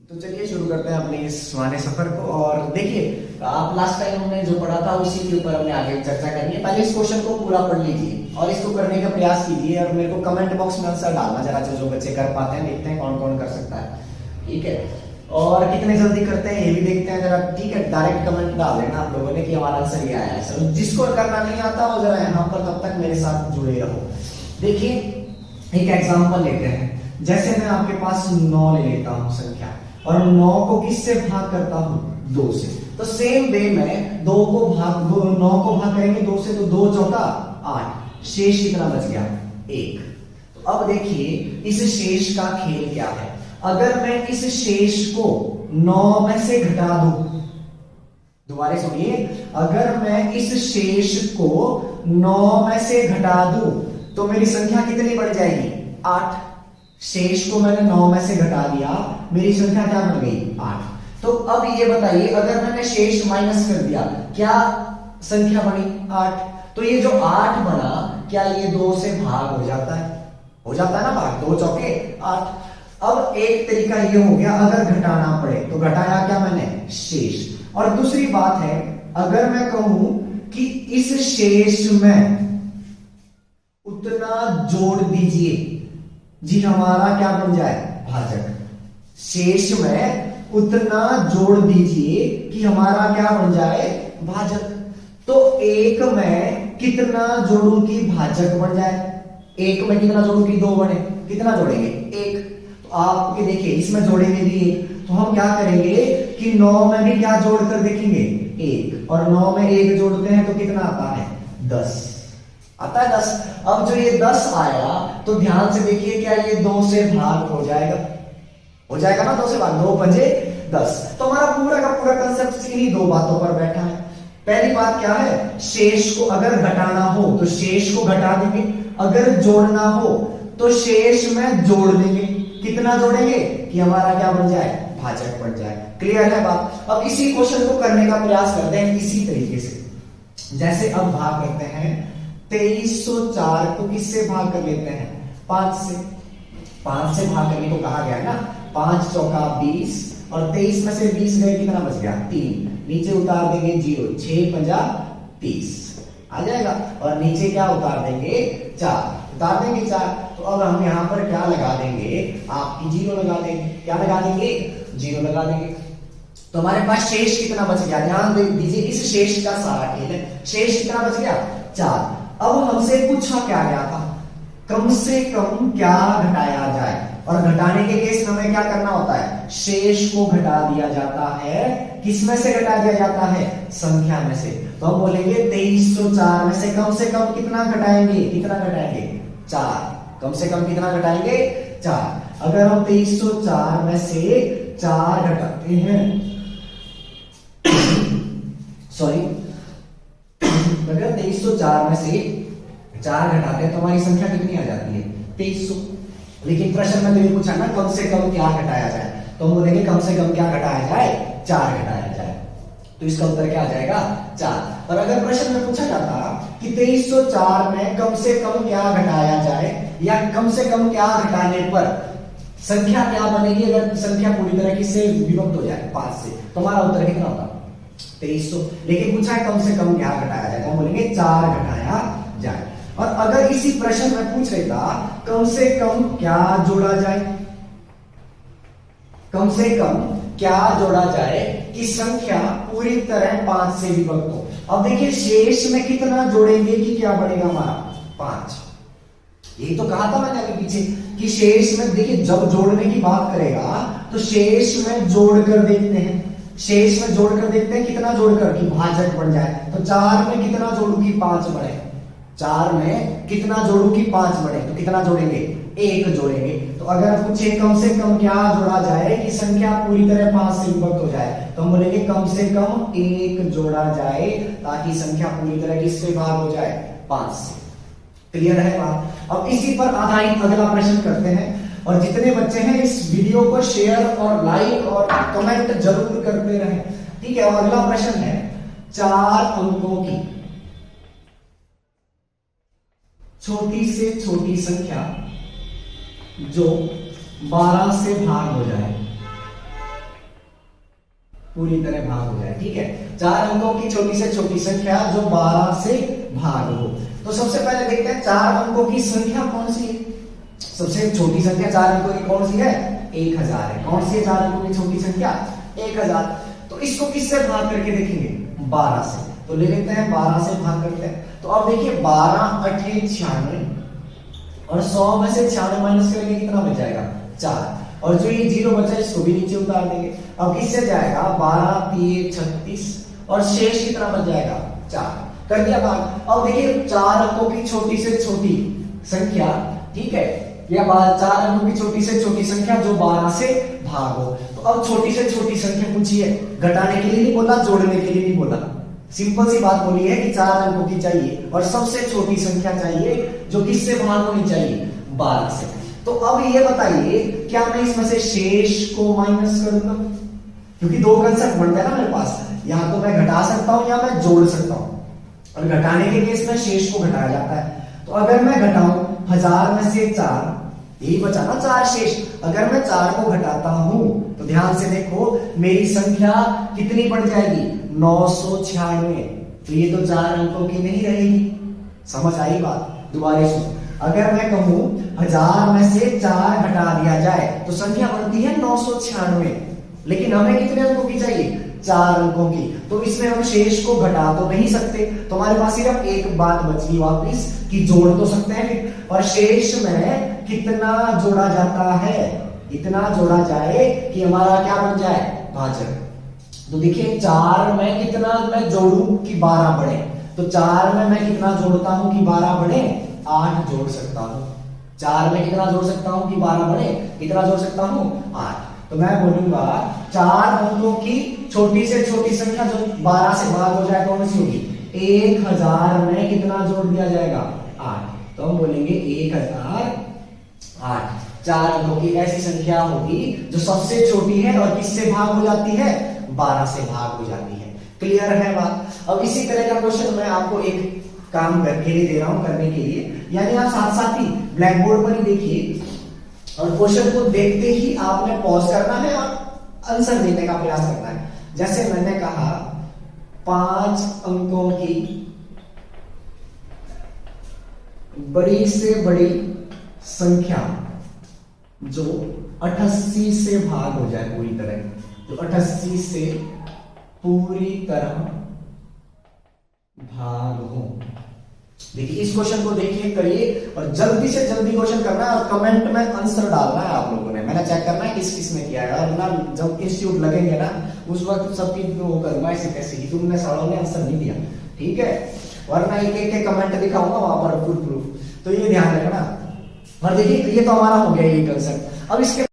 तो चलिए शुरू करते हैं अपने इस सुहाने सफर को। और देखिए आप लास्ट टाइम हमने जो पढ़ा था उसी के ऊपर हमने आगे चर्चा करनी है। पहले इस क्वेश्चन को पूरा पढ़ लीजिए और इसको करने का प्रयास कीजिए और मेरे को कमेंट बॉक्स में आंसर डालना जरा, जो बच्चे कर पाते हैं। देखते हैं कौन कौन कर सकता है, ठीक है, और कितने जल्दी करते हैं ये भी देखते हैं जरा, ठीक है। डायरेक्ट कमेंट डाल देना आप लोगों ने कि हमारा आंसर ये आया है सर। जिसको करना नहीं आता वो जरा यहाँ पर तब तक मेरे साथ जुड़े रहो। देखिए एक एग्जांपल लेते हैं। जैसे मैं आपके पास 9 ले लेता हूं संख्या और 9 को किससे भाग करता हूं? 2 से। तो सेम वे में 9 को भाग करेंगे 2 से, तो 2 चौका 8, शेष कितना बच गया? 1। तो अब देखिए इस शेष का खेल क्या है। अगर मैं इस शेष को 9 में से घटा दूं, दोबारा सुनिए, अगर मैं इस शेष को 9 में से घटा दूं तो मेरी संख्या कितनी बढ़ जाएगी? 8। शेष को मैंने 9 में से घटा दिया, मेरी संख्या क्या बन गई? 8। तो अब ये बताइए अगर मैंने शेष माइनस कर दिया क्या संख्या बनी? 8। तो ये जो 8 बना क्या ये 2 से भाग हो जाता है? हो जाता है ना भाग, 2 चौके 8। अब एक तरीका ये हो गया, अगर घटाना पड़े तो घटाया क्या मैंने? शेष। और दूसरी बात है, अगर मैं कहूं कि इस शेष में उतना जोड़ दीजिए, जी हमारा क्या बन जाए? भाजक। शेष में उतना जोड़ दीजिए कि हमारा क्या बन जाए? भाजक। तो 1 में कितना जोड़ूं कि भाजक बन जाए? 1 में कितना जोड़ूं कि 2 बने? कितना जोड़ेंगे? 1। तो आप देखिए इसमें जोड़ेंगे भी 1, तो हम क्या करेंगे कि 9 में भी क्या जोड़कर देखेंगे? 1। और 9 में 1 जोड़ते हैं तो कितना आता है? 10 आता है। 10। अब जो ये 10 आया तो ध्यान से देखिए क्या ये 2 से भाग हो जाएगा? हो जाएगा ना, 2 से भाग, 2 पंजे 10। तो हमारा पूरा का पूरा कंसेप्ट इन्हीं 2 बातों पर बैठा है। पहली बात क्या है? शेष को अगर घटाना हो तो शेष को घटा देंगे, अगर जोड़ना हो तो शेष में जोड़ देंगे। कितना जोड़ेंगे कि हमारा क्या बन जाए? भाजक बन जाए। क्लियर है बात? अब इसी क्वेश्चन को करने का प्रयास करते हैं इसी तरीके से। जैसे अब भाग करते हैं 2304 को किससे भाग कर लेते हैं? 5 से। 5 से भाग करने को कहा गया है ना। 5 चौका 20 और 23 में से 20 गए, कितना बच गया? 3। नीचे उतार देंगे 0, 6 पंजा 30 आ जाएगा। और नीचे क्या उतार देंगे? 4 उतार देंगे 4। तो अब हम यहां पर क्या लगा देंगे? आपकी 0 लगा देंगे। क्या लगा देंगे? 0 लगा देंगे। तो हमारे पास शेष कितना बच गया? ध्यान दीजिए, इस शेष का सारा खेल है। शेष कितना बच गया? 4। अब हमसे पूछा क्या गया था? कम से कम क्या घटाया जाए, और घटाने के केस हमें क्या करना होता है? शेष को घटा दिया जाता है। किसमें से घटा दिया जाता है? संख्या में से। तो हम बोलेंगे 2304 में से कम कितना घटाएंगे? कितना घटाएंगे? 4। कम से कम कितना घटाएंगे? 4। अगर हम 2304 में से 4 घटाते हैं सॉरी अगर 2304 में से 4 घटाते हैं तो हमारी संख्या कितनी आ जाती है? 2300। लेकिन प्रश्न में तो ये पूछा ना कम से कम क्या घटाया जाए, तो हम बोलेंगे कम से कम क्या घटाया जाए? 4 घटाया जाए। तो इसका उत्तर क्या आ जाएगा? 4। और अगर प्रश्न में पूछा जाता कि 2304 में कम से कम क्या घटाया जाए, या कम से कम क्या घटाने पर संख्या क्या बनेगी, अगर संख्या पूरी तरह से विभक्त हो जाए 5 से, तो हमारा उत्तर कितना होगा? 2300। लेकिन पूछा है कम से कम क्या घटाया जाए, तो हम बोलेंगे 4 घटाया जाए। और अगर इसी प्रश्न में पूछ लेता कम से कम क्या जोड़ा जाए, कम से कम क्या जोड़ा जाए कि संख्या पूरी तरह 5 से विभक्त हो। अब देखिए शेष में कितना जोड़ेंगे कि क्या बढ़ेगा हमारा? 5। यही तो कहा था मैंने अभी पीछे कि शेष में देखिए जब जोड़ने की बात करेगा तो शेष में जोड़कर देखते हैं। शेष में जोड़कर देखते हैं कितना जोड़कर कि भाजक बन जाए। तो 4 में कितना जोड़ू कि 5 बढ़े? 4 में कितना जोड़ू कि 5 बढ़े? तो कितना जोड़ेंगे? 1 जोड़ेंगे। तो अगर पूछे कम से कम क्या जोड़ा जाए कि संख्या पूरी तरह 5 से विभक्त हो जाए, तो हम बोलेंगे कम से कम 1 जोड़ा जाए ताकि संख्या पूरी तरह किससे भाग हो जाए? 5 से। क्लियर है बात? अब इसी पर आधारित अगला प्रश्न करते हैं। और जितने बच्चे हैं इस वीडियो को शेयर और लाइक और कमेंट जरूर करते रहें, ठीक है। और अगला प्रश्न है 4 अंकों की छोटी से छोटी संख्या जो 12 से भाग हो जाए, पूरी तरह भाग हो जाए। ठीक है, 4 अंकों की छोटी से छोटी संख्या जो 12 से भाग हो। तो सबसे पहले देखते हैं 4 अंकों की संख्या कौन सी है। सबसे छोटी संख्या 4 अंकों की कौन सी है? 1000 है। कौन सी है 4 अंकों की छोटी संख्या? 1000। तो इसको किससे भाग करके देखेंगे? 12 से। तो ले लेते हैं 12 से भाग करते हैं। तो अब देखिए 12 8 96 और 100 में से 96 माइनस करेंगे कितना बच जाएगा? 4। और जो ये 0 बचा इसको भी नीचे उतार देंगे। अब किससे जाएगा? 12 3 36 और शेष कितना बच जाएगा? 4। कर दिया भाग। अब देखिए 4 अंकों की छोटी से छोटी संख्या, ठीक है, या 4 अंकों की छोटी से छोटी संख्या जो 12 से भाग हो। तो अब छोटी से छोटी संख्या पूछिए, घटाने के लिए नहीं बोला, जोड़ने के लिए नहीं बोला, सिंपल सी बात बोली है कि 4 अंकों की चाहिए और सबसे छोटी संख्या चाहिए जो किससे भाग होनी चाहिए? 12 से। तो अब ये बताइए क्या मैं इसमें से शेष को माइनस करूंगा? क्योंकि दो कंसेप्ट बनते हैं ना मेरे पास, या तो मैं घटा सकता हूं या मैं जोड़ सकता हूं, और घटाने के केस में शेष को घटाया जाता है। तो अगर मैं घटाऊं 1000 में से 4, यही बचा ना 4 शेष, अगर मैं 4 को घटाता हूं तो ध्यान से देखो मेरी संख्या कितनी बढ़ जाएगी? 996। तो ये तो 4 अंकों की नहीं रहेगी। समझ आई बात? दोबारा सुनो, अगर मैं कहूं 1000 में से 4 घटा दिया जाए तो संख्या बनती है 996, लेकिन हमें कितने अंकों की चाहिए? 4 अंकों की। तो इसमें हम शेष को घटा तो नहीं सकते, तो हमारे पास सिर्फ एक बात बची वापिस कि जोड़ तो सकते हैं, और शेष में कितना जोड़ा जाता है? इतना जोड़ा जाए कि हमारा क्या बन जाए? भाजक। तो देखिए 4 में कितना मैं जोड़ू कि 12 बढ़े? तो 4 में मैं कितना जोड़ता हूं कि 12 बढ़े? 8 जोड़ सकता हूं। 4 में कितना जोड़ सकता हूं कि 12 बढ़े? कितना जोड़ सकता हूं? 8। तो मैं बोलूंगा 4 अंकों की छोटी से छोटी संख्या जो 12 से भाग हो जाए कौन सी होगी? 1000 में कितना जोड़ दिया जाएगा? 8। तो हम बोलेंगे 1008। 4 अंकों की ऐसी संख्या होगी जो सबसे छोटी है और किससे भाग हो जाती है? 12 से भाग हो जाती है। क्लियर है बात? अब इसी तरह का क्वेश्चन मैं आपको एक काम करके दे रहा हूं करने के लिए, यानी आप साथ साथ ही ब्लैक बोर्ड पर ही देखिए और क्वेश्चन को देखते ही आपने पॉज करना है और आंसर देने का प्रयास करना है। जैसे मैंने कहा 5 अंकों की बड़ी से बड़ी संख्या जो 88 से भाग हो जाए पूरी तरह, जो 88 से पूरी तरह भाग हो। देखिए इस क्वेश्चन को देखिए, करिए और जल्दी से जल्दी क्वेश्चन करना है और कमेंट में आंसर डालना है आप लोगों ने। मैंने चेक करना है किस किस ने किया है, और ना जब इंस्टीट्यूट लगेंगे ना उस वक्त सबकी वो करूंगा ऐसे कैसे कि तुमने सालों ने आंसर नहीं दिया, ठीक है? वरना एक एक के कमेंट दिखाऊंगा वहां पर फुल प्रूफ। तो ये ध्यान रखना। और देखिए ये तो हमारा हो गया ये कंसेप्ट। अब इसके